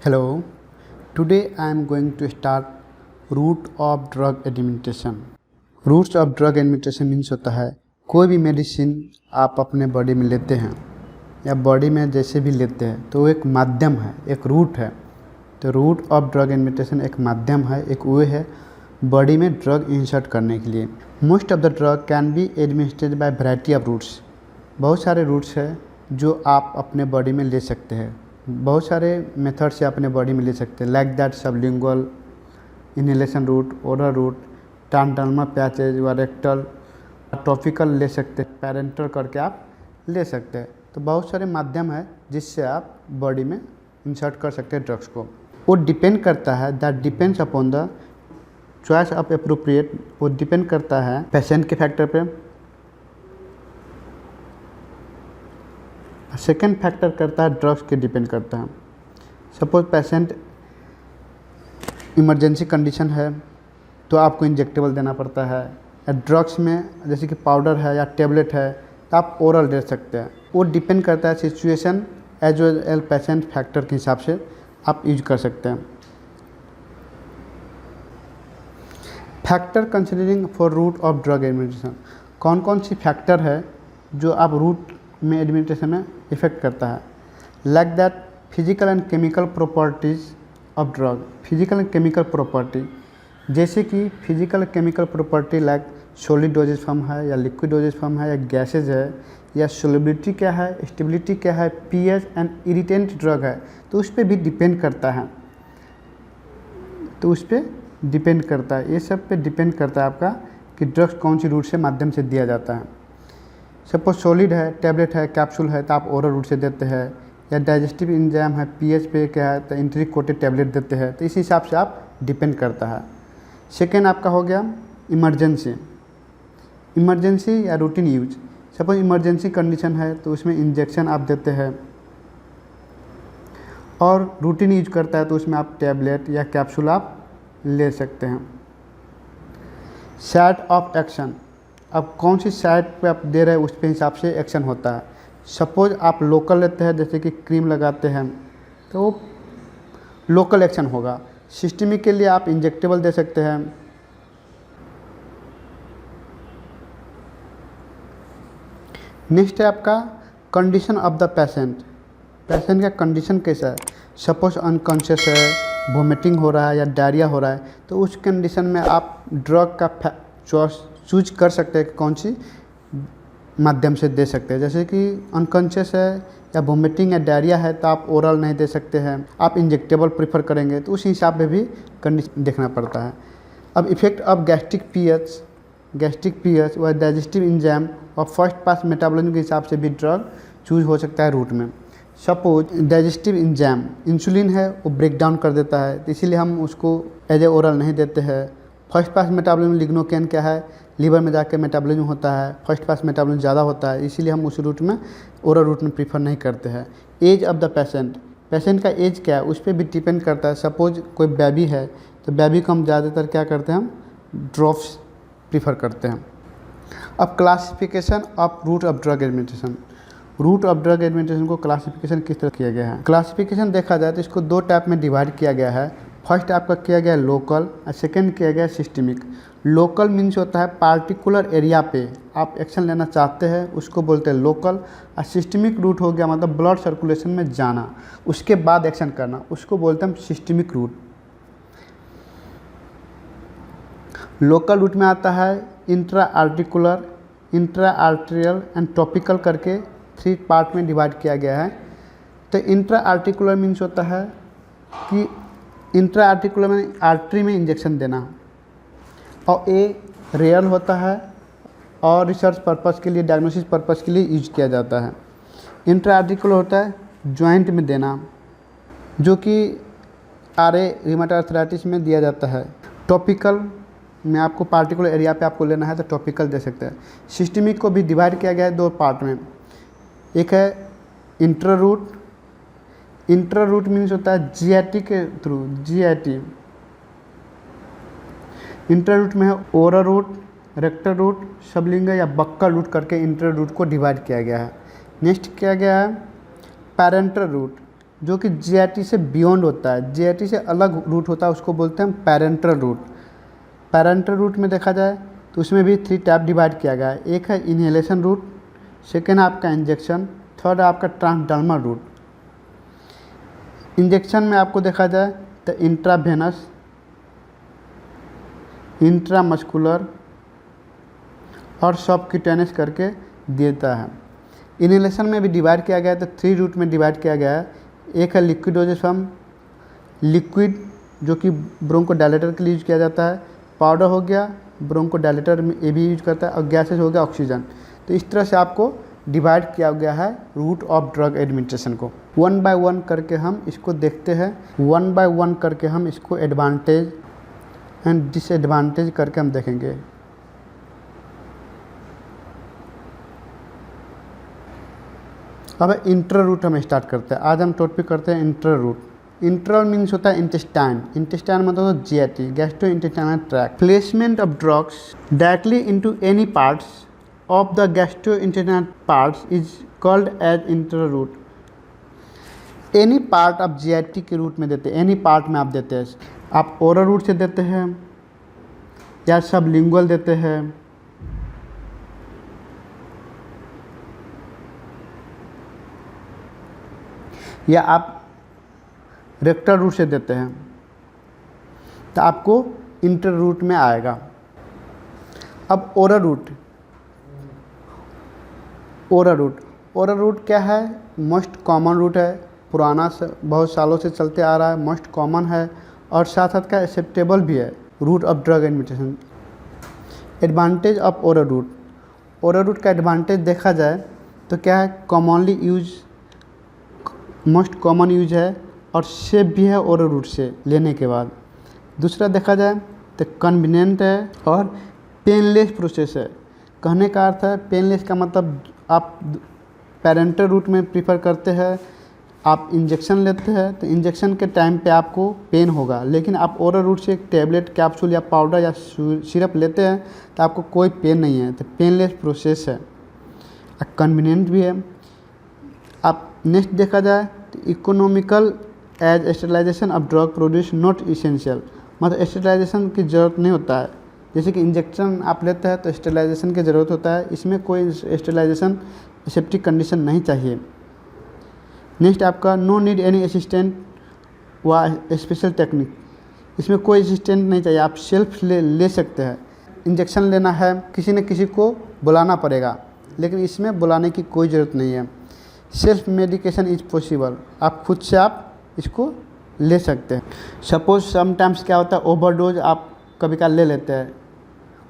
Hello, today I am going to start route of drug administration. Routes of drug administration means होता है कोई भी medicine आप अपने बॉडी में लेते हैं या बॉडी में जैसे भी लेते हैं तो वो एक माध्यम है, एक रूट है। तो रूट ऑफ ड्रग एडमिनिस्ट्रेशन एक माध्यम है, एक वे है बॉडी में ड्रग इंसर्ट करने के लिए। Most of the drug can be administered by variety of routes. बहुत सारे रूट्स हैं जो आप अपने बॉडी में ले सकते हैं, बहुत सारे मेथड से अपने बॉडी में ले सकते हैं, like that sublingual, inhalation route, oral route, transdermal patches व रेक्टल, टॉपिकल ले सकते हैं, पैरेंटल करके आप ले सकते हैं। तो बहुत सारे माध्यम है जिससे आप बॉडी में इंसर्ट कर सकते हैं ड्रग्स को। वो डिपेंड करता है, that depends upon the choice of appropriate. वो डिपेंड करता है पेशेंट के फैक्टर पे। सेकेंड फैक्टर करता है ड्रग्स के डिपेंड करता है। सपोज पेशेंट इमरजेंसी कंडीशन है तो आपको इंजेक्टेबल देना पड़ता है, या ड्रग्स में जैसे कि पाउडर है या टेबलेट है तो आप ओरल दे सकते हैं। वो डिपेंड करता है सिचुएशन एज वेल एल पेशेंट फैक्टर के हिसाब से आप यूज कर सकते हैं। Factor considering for route of drug administration, कौन कौन सी फैक्टर है जो आप रूट में एडमिनिस्ट्रेशन में इफेक्ट करता है। Like that physical and chemical properties of drug. Physical and chemical property, जैसे कि physical chemical property like solid doses form है या लिक्विड डोजेज फॉर्म है या गैसेज है, या सोलिबिलिटी क्या है, स्टेबिलिटी क्या है, पीएच एंड इरिटेंट ड्रग है, तो उस पर भी डिपेंड करता है। तो उस पर डिपेंड करता है, ये सब पे डिपेंड करता है आपका कि ड्रग्स कौन सी रूट से माध्यम से दिया जाता है। सपोज सॉलिड है, टैबलेट है, कैप्सूल है तो आप ओरल रूट से देते हैं, या डाइजेस्टिव एंजाइम है, पीएच पे क्या है तो इंट्री कोटेड टैबलेट देते हैं। तो इस हिसाब से आप डिपेंड करता है। सेकेंड आपका हो गया इमरजेंसी। इमरजेंसी या routine use, suppose emergency condition है तो उसमें इंजेक्शन आप देते हैं, और रूटीन यूज करता है तो उसमें आप टैबलेट या कैप्सूल आप ले सकते हैं। साइट ऑफ एक्शन, अब कौन सी साइट पे आप दे रहे हैं उस पे हिसाब से एक्शन होता है। सपोज आप लोकल लेते हैं जैसे कि क्रीम लगाते हैं तो वो लोकल एक्शन होगा। सिस्टमिक के लिए आप इंजेक्टेबल दे सकते हैं। नेक्स्ट है आपका condition of the patient. Patient का कंडीशन कैसा है, सपोज अनकॉन्शियस है, वोमिटिंग हो रहा है या डायरिया हो रहा है, तो उस कंडीशन में आप ड्रग का चूज कर सकते हैं कि कौन सी माध्यम से दे सकते हैं। जैसे कि अनकॉन्शियस है या वोमिटिंग या डायरिया है तो आप ओरल नहीं दे सकते हैं, आप इंजेक्टेबल प्रीफर करेंगे, तो उस हिसाब में भी कंडीशन देखना पड़ता है। अब इफेक्ट ऑफ गैस्ट्रिक पीएच व डाइजेस्टिव एंजाइम और फर्स्ट पास मेटाबॉलिज्म के हिसाब से भी ड्रग चूज हो सकता है रूट में। सपोज डाइजेस्टिव एंजाइम इंसुलिन है वो ब्रेक डाउन कर देता है, तो इसीलिए हम उसको एज ए ओरल नहीं देते हैं। फर्स्ट पास मेटाबॉलिज्म लिग्नोकेन क्या है, लीवर में जाकर मेटाबॉलिज्म होता है, फर्स्ट पास मेटाबॉलिज्म ज़्यादा होता है, इसीलिए हम उस रूट में ओरल रूट में प्रीफर नहीं करते हैं। एज ऑफ द पेशेंट का एज क्या है उस पर भी डिपेंड करता है। सपोज कोई बेबी है तो बेबी को हम ज़्यादातर क्या करते हैं, हम ड्रॉप्स प्रीफर करते हैं। अब classification of route of drug administration. Route of drug administration को क्लासिफिकेशन किस तरह किया गया है। क्लासिफिकेशन देखा जाए तो इसको दो टाइप में डिवाइड किया गया है। फर्स्ट आपका किया गया लोकल और सेकेंड किया गया सिस्टमिक। लोकल मीन्स होता है पार्टिकुलर एरिया पे आप एक्शन लेना चाहते हैं, उसको बोलते हैं लोकल। और सिस्टमिक रूट हो गया मतलब ब्लड सर्कुलेशन में जाना उसके बाद एक्शन करना, उसको बोलते हैं हम सिस्टमिक रूट। लोकल रूट में आता है intra articular, intra arterial end topical करके 3 पार्ट में डिवाइड किया गया है। तो इंट्रा आर्टिकुलर मीन्स होता है कि इंट्रा आर्टिकुलर में आर्टरी में इंजेक्शन देना, और ये रेयर होता है और रिसर्च पर्पस के लिए, डायग्नोसिस पर्पस के लिए यूज किया जाता है। इंट्रा आर्टिकुलर होता है जॉइंट में देना, जो कि आरे रिमेटॉइड आर्थराइटिस में दिया जाता है। टॉपिकल में आपको पार्टिकुलर एरिया पे आपको लेना है तो टॉपिकल दे सकते हैं। सिस्टमिक को भी डिवाइड किया गया है 2 पार्ट में। एक है intra route. Intra route means होता है जीआईटी के थ्रू, जीआईटी। इंट्रा रूट में है oral route, rectal route, sublingual या बक्कल रूट करके इंट्रा रूट को डिवाइड किया गया है। नेक्स्ट किया गया है पैरेंटल रूट, जो कि जीआईटी से बियॉन्ड होता है, जीआईटी से अलग रूट होता है, उसको बोलते हैं पैरेंटल रूट। पैरेंटल रूट में देखा जाए तो उसमें भी 3 टाइप डिवाइड किया गया है। एक है इनहेलेशन रूट, सेकेंड है आपका इंजेक्शन, थर्ड है आपका ट्रांसडर्मल रूट। इंजेक्शन में आपको देखा जाए तो इंट्रावेनस, इंट्रामस्कुलर और सबक्यूटेनियस करके देता है। इनहेलेशन में भी डिवाइड किया गया है तो 3 रूट में डिवाइड किया गया है। एक है लिक्विड डोजेज फॉर्म, लिक्विड जो कि ब्रोंकोडायलेटर के लिए यूज किया जाता है, पाउडर हो गया ब्रोंकोडायलेटर में ये भी यूज करता है, और गैसेज हो गया ऑक्सीजन। तो इस तरह से आपको डिवाइड किया गया है रूट ऑफ ड्रग एडमिनिस्ट्रेशन को। 1 बाय 1 करके हम इसको देखते हैं, 1 बाय 1 करके हम इसको एडवांटेज एंड डिसएडवांटेज करके हम देखेंगे। अब इंटर रूट हम स्टार्ट करते हैं। आज हम टॉपिक करते हैं इंटर रूट। इंटरल मीन्स होता है इंटेस्टाइन, इंटेस्टाइन मतलब तो GIT, gastrointestinal tract. Placement of drugs directly into any parts of the gastrointestinal parts is called as inter route. Any part आप जीआईटी के रूट में देते हैं, एनी पार्ट में आप देते हैं। आप ओरल रूट से देते हैं या सबलिंगुअल देते हैं, या आप रेक्टल रूट से देते हैं, तो आपको इंटर रूट में आएगा। अब ओरल रूट, ओरल रूट क्या है? मोस्ट कॉमन रूट है, पुराना से बहुत सालों से चलते आ रहा है, मोस्ट कॉमन है और साथ साथ का एक्सेप्टेबल भी है route of drug administration. Advantage of oral route, oral route का एडवांटेज देखा जाए तो क्या है? Commonly use, most common use है और सेफ भी है ओरल रूट से लेने के बाद। दूसरा देखा जाए तो कन्वीनियंट है और पेनलेस प्रोसेस है। कहने का अर्थ है पेनलेस का मतलब आप पैरेंटल रूट में प्रीफर करते हैं, आप इंजेक्शन लेते हैं तो इंजेक्शन के टाइम पे आपको पेन होगा, लेकिन आप ओरल रूट से एक टैबलेट, कैप्सूल या पाउडर या सिरप लेते हैं तो आपको कोई पेन नहीं है, तो पेनलेस प्रोसेस है और कन्वीनियंट भी है। आप नेक्स्ट देखा जाए तो economical as sterilization of drug produce not essential, मतलब स्टेरिलाइजेशन की ज़रूरत नहीं होता है। जैसे कि इंजेक्शन आप लेते हैं तो स्टेरिलाइजेशन की ज़रूरत होता है, इसमें कोई स्टेरिलाइजेशन सेफ्टी कंडीशन नहीं चाहिए। नेक्स्ट आपका नो नीड एनी असिस्टेंट व स्पेशल टेक्निक, इसमें कोई असिस्टेंट नहीं चाहिए, आप सेल्फ ले सकते हैं। इंजेक्शन लेना है किसी न किसी को बुलाना पड़ेगा, लेकिन इसमें बुलाने की कोई ज़रूरत नहीं है। सेल्फ मेडिकेशन इज पॉसिबल, आप खुद से आप इसको ले सकते हैं। सपोज समटाइम्स क्या होता है, ओवरडोज आप कभी का ले लेते हैं,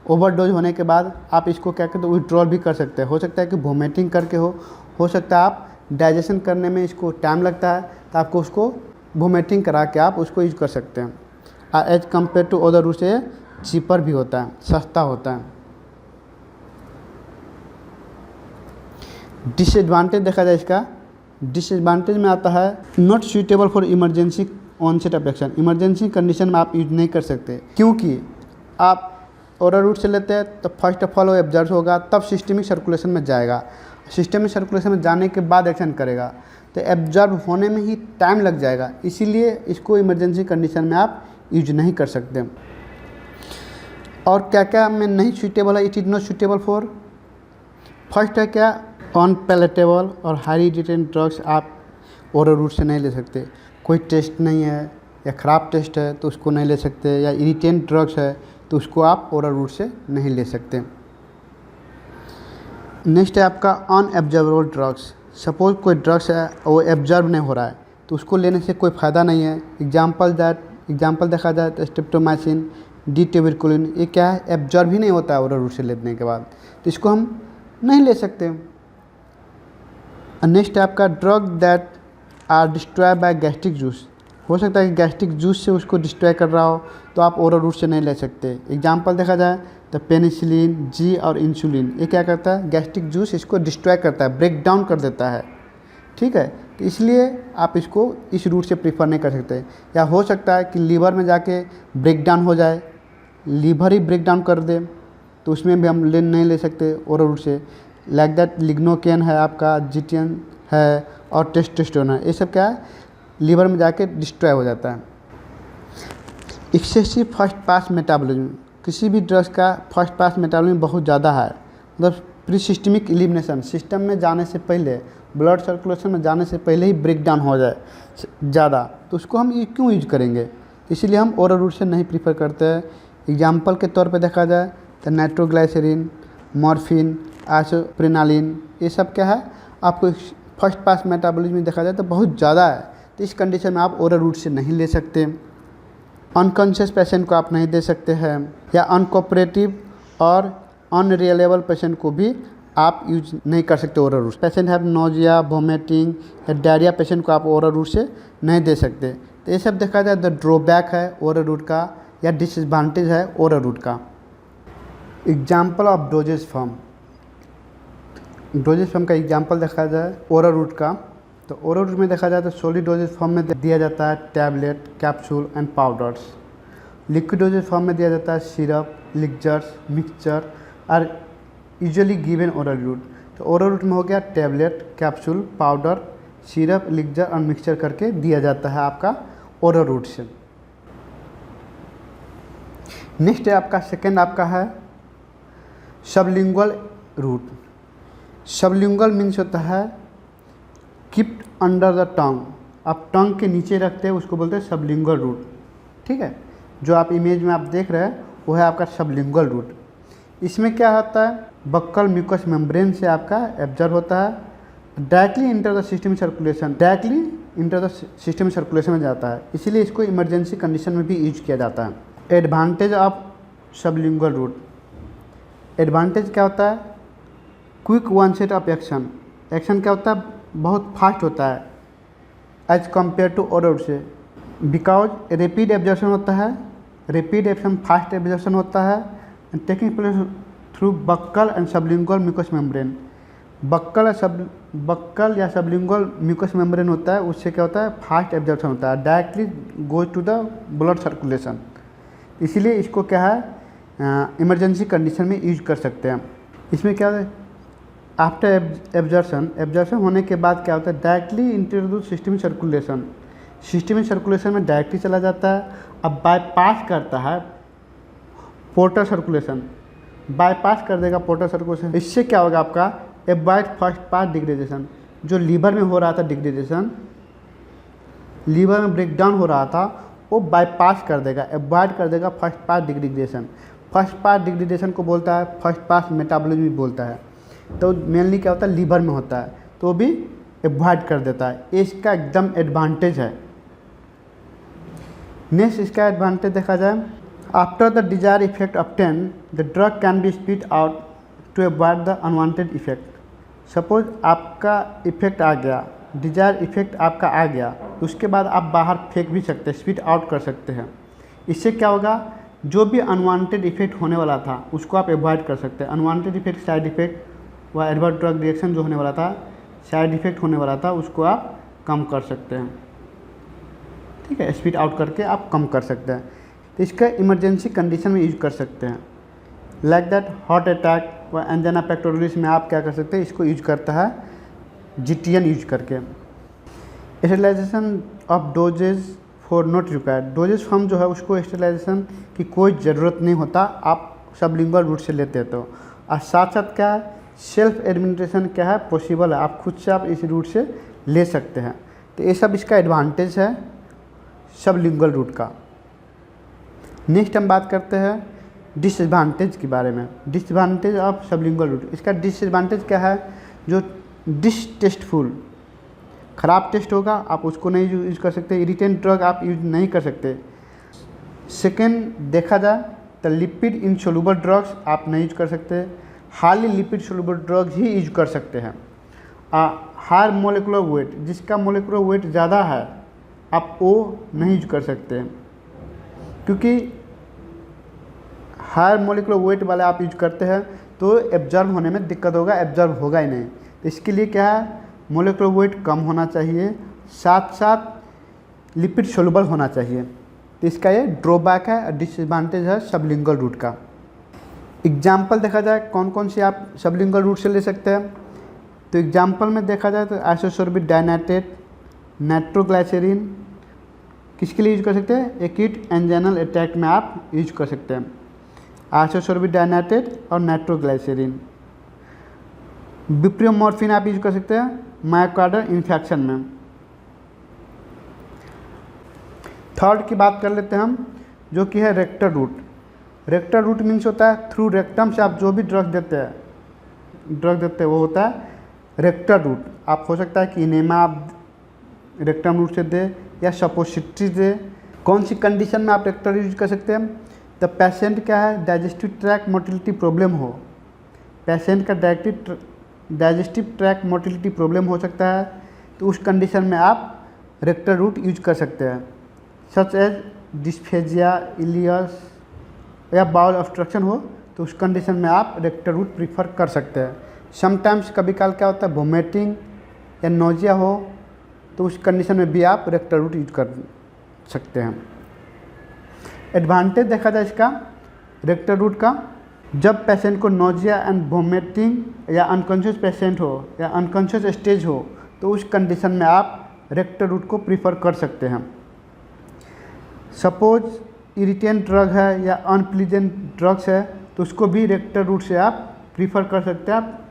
ओवरडोज होने के बाद आप इसको क्या कहते हैं विड्रॉल भी कर सकते हैं। हो सकता है कि वोमिटिंग करके हो सकता है आप डाइजेशन करने में इसको टाइम लगता है तो आपको उसको वोमिटिंग करा के आप उसको यूज कर सकते हैं। As compare to other route से चीपर भी होता है, सस्ता होता है। डिसएडवांटेज देखा जाए इसका, डिसएडवांटेज में आता है not suitable for emergency onset of action, emergency condition में आप यूज नहीं कर सकते, क्योंकि आप ओरल रूट से लेते हैं तो फर्स्ट ऑफ ऑल वो एब्जॉर्ब होगा, तब सिस्टमिक सर्कुलेशन में जाएगा, सिस्टमिक सर्कुलेशन में जाने के बाद एक्शन करेगा, तो एब्जॉर्ब होने में ही टाइम लग जाएगा, इसीलिए इसको इमरजेंसी कंडीशन में आप यूज नहीं कर सकते। और क्या क्या में नहीं सूटेबल है, it is not suitable for, first है क्या अनपैलेटेबल और हाईली डिटेंट ड्रग्स आप ओरल रूट से नहीं ले सकते, कोई टेस्ट नहीं है या ख़राब टेस्ट है तो उसको नहीं ले सकते, या इरिटेंट ड्रग्स है तो उसको आप ओरल रूट से नहीं ले सकते। नेक्स्ट है आपका अनएब्जॉर्बेबल ड्रग्स, सपोज कोई ड्रग्स है वो एब्जॉर्ब नहीं हो रहा है तो उसको लेने से कोई फ़ायदा नहीं है। एग्जाम्पल देखा जाए तो स्ट्रेप्टोमाइसिन, डिट्यूबरकुलिन, ये क्या है एब्जॉर्ब ही नहीं होता है ओरल रूट से लेने के बाद, तो इसको हम नहीं ले सकते। नेक्स्ट है आपका drug that are destroy by gastric juice, हो सकता है कि गैस्ट्रिक जूस से उसको डिस्ट्रॉय कर रहा हो तो आप ओरल रूट से नहीं ले सकते। एग्जाम्पल देखा जाए तो पेनिसिलिन, जी और इंसुलिन, ये क्या करता है गैस्ट्रिक जूस इसको डिस्ट्रॉय करता है, ब्रेक डाउन कर देता है, ठीक है, तो इसलिए आप इसको इस रूट से प्रीफर नहीं कर सकते। या हो सकता है कि लीवर में जाके ब्रेक डाउन हो जाए, लीवर ही ब्रेक डाउन कर दे तो उसमें भी हम नहीं ले सकते ओरल रूट से। लाइक दैट लिग्नोकेन है आपका, जीटियन है और टेस्टोस्टेरोन है, ये सब क्या है लीवर में जाके डिस्ट्रॉय हो जाता है। एक्सेसिव फर्स्ट पास मेटाबॉलिज्म, किसी भी ड्रग्स का फर्स्ट पास मेटाबॉलिज्म बहुत ज़्यादा है, मतलब प्री सिस्टमिक एलिमिनेशन, सिस्टम में जाने से पहले, ब्लड सर्कुलेशन में जाने से पहले ही ब्रेक डाउन हो जाए ज़्यादा, तो उसको हम क्यों यूज करेंगे? इसीलिए हम ओरल रूट से नहीं प्रीफर करते हैं। एग्जाम्पल के तौर पे देखा जाए तो नाइट्रोग्लाइसरीन, मॉर्फिन, आइसोप्रेनालिन, ये सब क्या है, आपको फर्स्ट पास मेटाबॉलिज्म में देखा जाए तो बहुत ज़्यादा है, तो इस कंडीशन में आप ओरल रूट से नहीं ले सकते। अनकॉन्शियस पेशेंट को आप नहीं दे सकते हैं, या अनकोऑपरेटिव और अनरिलायबल पेशेंट को भी आप यूज नहीं कर सकते oral route. Patient have nausea, vomiting या डायरिया पेशेंट को आप ओरल रूट से नहीं दे सकते। तो ये सब देखा जाए तो ड्रॉबैक है ओरल रूट का या डिसएडवांटेज है ओरल रूट का। Example of doses form, doses form का एग्जाम्पल देखा जाए ओरल रूट का, तो ओरल रूट में देखा जाए तो सॉलिड डोजेज फॉर्म में दिया जाता है tablet, capsule and powders. Liquid doses form में दिया जाता है सिरप, लिक्चर्स, मिक्सचर और यूजुअली गिवन ओरल रूट। तो ओरल रूट में हो गया टैबलेट, कैप्सूल, पाउडर, सिरप, लिक्चर और मिक्सचर करके दिया जाता है आपका ओरल रूट से। नेक्स्ट है आपका सेकेंड आपका है सबलिंगुअल रूट। सबलिंगुअल मीन्स होता है कीप्ड अंडर द टंग, आप टंग के नीचे रखते हैं, उसको बोलते हैं सबलिंगुअल रूट। ठीक है, जो आप इमेज में आप देख रहे हैं वो है आपका सबलिंगुअल रूट। इसमें क्या होता है, बक्कल म्यूकस मेम्ब्रेन से आपका एब्जॉर्ब होता है, directly enter the system circulation, directly enter the system circulation में जाता है, इसीलिए इसको इमरजेंसी कंडीशन में भी यूज किया जाता है। Advantage of sublingual route, advantage क्या होता है, quick onset of action, action क्या होता है, बहुत फास्ट होता है एज कम्पेयर टू ओरल से, बिकॉज रैपिड एब्जॉर्प्शन होता है, रैपिड एब्जॉर्प्शन, फास्ट एब्जॉर्प्शन होता है, taking place through buccal and sublingual mucous membrane. Buccal या सबलिंगुअल म्यूकस मेम्ब्रेन होता है, उससे क्या होता है, फास्ट एब्जॉर्प्शन होता है, directly goes to the blood circulation, इसीलिए इसको क्या है इमरजेंसी कंडीशन में यूज कर सकते हैं। इसमें क्या होता है, आफ्टर एब्जॉर्प्शन होने के बाद क्या होता है, directly introduce system circulation, system circulation में डायरेक्टली चला जाता है। अब बाईपास करता है पोर्टल सर्कुलेशन, बाईपास कर देगा पोर्टल सर्कुलेशन, इससे क्या होगा आपका एवॉइड फर्स्ट पास डिग्रेडेशन, जो लीवर में हो रहा था डिग्रेडेशन, लीवर में ब्रेकडाउन हो रहा था, वो बाईपास कर देगा, एवॉइड कर देगा first pass degradation. First pass degradation को बोलता है फर्स्ट पास मेटाबॉलिज्म भी बोलता है, तो मेनली क्या होता है लीवर में होता है, तो भी एवॉइड कर देता है, ये इसका एकदम एडवांटेज है। नेक्स्ट इसका एडवांटेज देखा जाए, after the desire effect obtain the drug can be spit out to avoid the unwanted effect. Suppose आपका इफेक्ट आ गया, डिजायर इफेक्ट आपका आ गया, उसके बाद आप बाहर फेंक भी सकते हैं, स्पीट आउट कर सकते हैं। इससे क्या होगा, जो भी अनवांटेड इफेक्ट होने वाला था उसको आप अवॉइड कर सकते हैं। अनवांटेड इफेक्ट, साइड इफेक्ट व एडवर्स ड्रग रिएक्शन जो होने वाला था, साइड इफेक्ट होने वाला था, उसको आप कम कर सकते हैं। ठीक है, स्पीड आउट करके आप कम कर सकते हैं, तो इसका इमरजेंसी कंडीशन में यूज कर सकते हैं। लाइक दैट हार्ट अटैक व एंजाइना पेक्टोरलिस में आप क्या कर सकते हैं, इसको यूज करता है GTN यूज करके। Sterilization of dosages for not required, dosages form जो है उसको स्टेरिलाइजेशन की कोई ज़रूरत नहीं होता, आप सबलिंगुअल रूट से लेते हैं तो। और साथ साथ क्या है, सेल्फ एडमिनिस्ट्रेशन क्या है पॉसिबल है, आप खुद से आप इस रूट से ले सकते हैं। तो ये सब इसका एडवांटेज है सबलिंगुअल रूट का। नेक्स्ट हम बात करते हैं डिसएडवांटेज के बारे में, डिसएडवांटेज ऑफ सबलिंगुअल रूट। इसका डिसएडवांटेज क्या है, जो डिसटेस्टफुल, ख़राब टेस्ट होगा, आप उसको नहीं यूज कर सकते, इरिटेंट ड्रग आप यूज नहीं कर सकते। सेकेंड देखा जाए तो लिपिड इनसोल्यूबल ड्रग्स आप नहीं यूज कर सकते, हाईली लिपिड सोल्यूबल ड्रग्स ही यूज कर सकते हैं। हायर मोलिकुलर वेट, जिसका मोलिकुलर वेट ज़्यादा है आप वो नहीं यूज कर सकते, क्योंकि हायर मोलिकुलर वेट वाले आप यूज करते हैं तो एब्जॉर्ब होने में दिक्कत होगा, एब्जॉर्ब होगा ही नहीं। तो इसके लिए क्या है, मोलिकुलर वेट कम होना चाहिए, साथ साथ लिपिड सोल्यूबल होना चाहिए। तो इसका ये ड्रॉबैक है, डिसएडवांटेज है सबलिंगुअल रूट का। एग्जाम्पल देखा जाए कौन कौन से आप सबलिंगुअल रूट से ले सकते हैं, तो एग्जाम्पल में देखा जाए तो आइसोसोर्बिक डाइनाइट्रेट, नाइट्रोग्लाइसेरिन किसके लिए यूज कर सकते हैं? एक्यूट एंजाइनल अटैक में आप यूज कर सकते हैं। आइसोसोर्बिक डायनाइट्रेट और नाइट्रोग्लाइसेरिन। बुप्रेनोर्फिन आप यूज कर सकते हैं मायोकार्डियल इन्फेक्शन में। थर्ड की बात कर लेते हैं हम, जो कि है rectal route. Rectal route means होता है थ्रू रेक्टम से आप जो भी ड्रग देते हैं वो होता है रेक्टल रूट। आप हो सकता है कि इनेमा आप रेक्टम रूट से दे या सपोसिटरी दे। कौन सी कंडीशन में आप रेक्टल यूज कर सकते हैं? द पेशेंट क्या है, डाइजेस्टिव ट्रैक मोटिलिटी प्रॉब्लम हो, पेशेंट का डाइजेस्टिव ट्रैक मोटिलिटी प्रॉब्लम हो सकता है, तो उस कंडीशन में आप रेक्टल रूट यूज कर सकते हैं। सच एज डिस्फेजिया, इलियस या बाउल ऑब्स्ट्रक्शन हो, तो उस कंडीशन में आप रेक्टल रूट प्रीफर कर सकते हैं। समटाइम्स कभी काल क्या होता है वोमिटिंग या नोजिया हो, तो उस कंडीशन में भी आप रेक्टल रूट यूज कर सकते हैं। एडवांटेज देखा जाए इसका रेक्टल रूट का, जब पेशेंट को नोजिया एंड वोमिटिंग या अनकॉन्शियस पेशेंट हो या अनकॉन्शियस स्टेज हो, तो उस कंडीशन में आप रेक्टल रूट को प्रीफर कर सकते हैं। सपोज इरिटेंट ड्रग है या अनप्लीजेंट ड्रग्स है, तो उसको भी रेक्टल रूट से आप प्रीफर कर सकते हैं, आप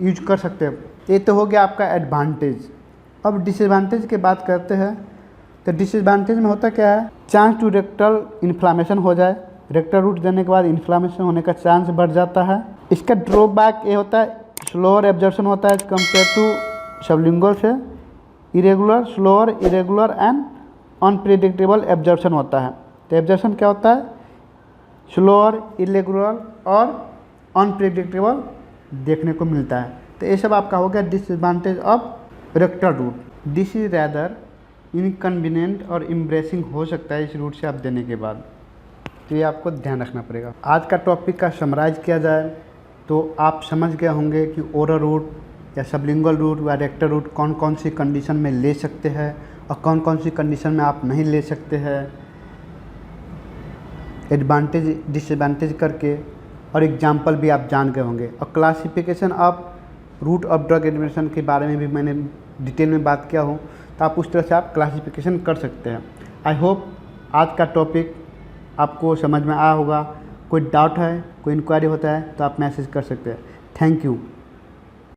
यूज कर सकते हैं। ये तो हो गया आपका एडवांटेज। अब डिसएडवांटेज की बात करते हैं, तो डिसएडवांटेज में होता क्या है, चांस टू रेक्टल इन्फ्लामेशन हो जाए। रेक्टल रूट देने के बाद इन्फ्लामेशन होने का चांस बढ़ जाता है। इसका ड्रॉबैक ये होता है स्लोअर एब्जॉर्प्शन होता है कंपेयर टू सबलिंगुअल से। Irregular, slower, irregular and unpredictable absorption होता है। तो एब्जॉर्प्शन क्या होता है? स्लोअर, इरेगुलर और अनप्रेडिक्टेबल देखने को मिलता है। तो ये सब आपका हो गया disadvantage of rectal route. This is rather inconvenient और एम्ब्रेसिंग हो सकता है इस रूट से आप देने के बाद, तो ये आपको ध्यान रखना पड़ेगा। आज का टॉपिक का समराइज किया जाए तो आप समझ गए होंगे कि ओरल रूट या सबलिंगुअल रूट या रेक्टल रूट कौन कौन सी कंडीशन में ले सकते हैं और कौन कौन सी कंडीशन में आप नहीं ले सकते हैं, एडवांटेज डिसएडवांटेज करके, और एग्जाम्पल भी आप जान गए होंगे। और classification of route of drug administration के बारे में भी मैंने डिटेल में बात किया हूँ, तो आप उस तरह से आप क्लासिफिकेशन कर सकते हैं। आई होप आज का टॉपिक आपको समझ में आया होगा। कोई डाउट है, कोई इंक्वायरी होता है तो आप मैसेज कर सकते हैं। Thank you.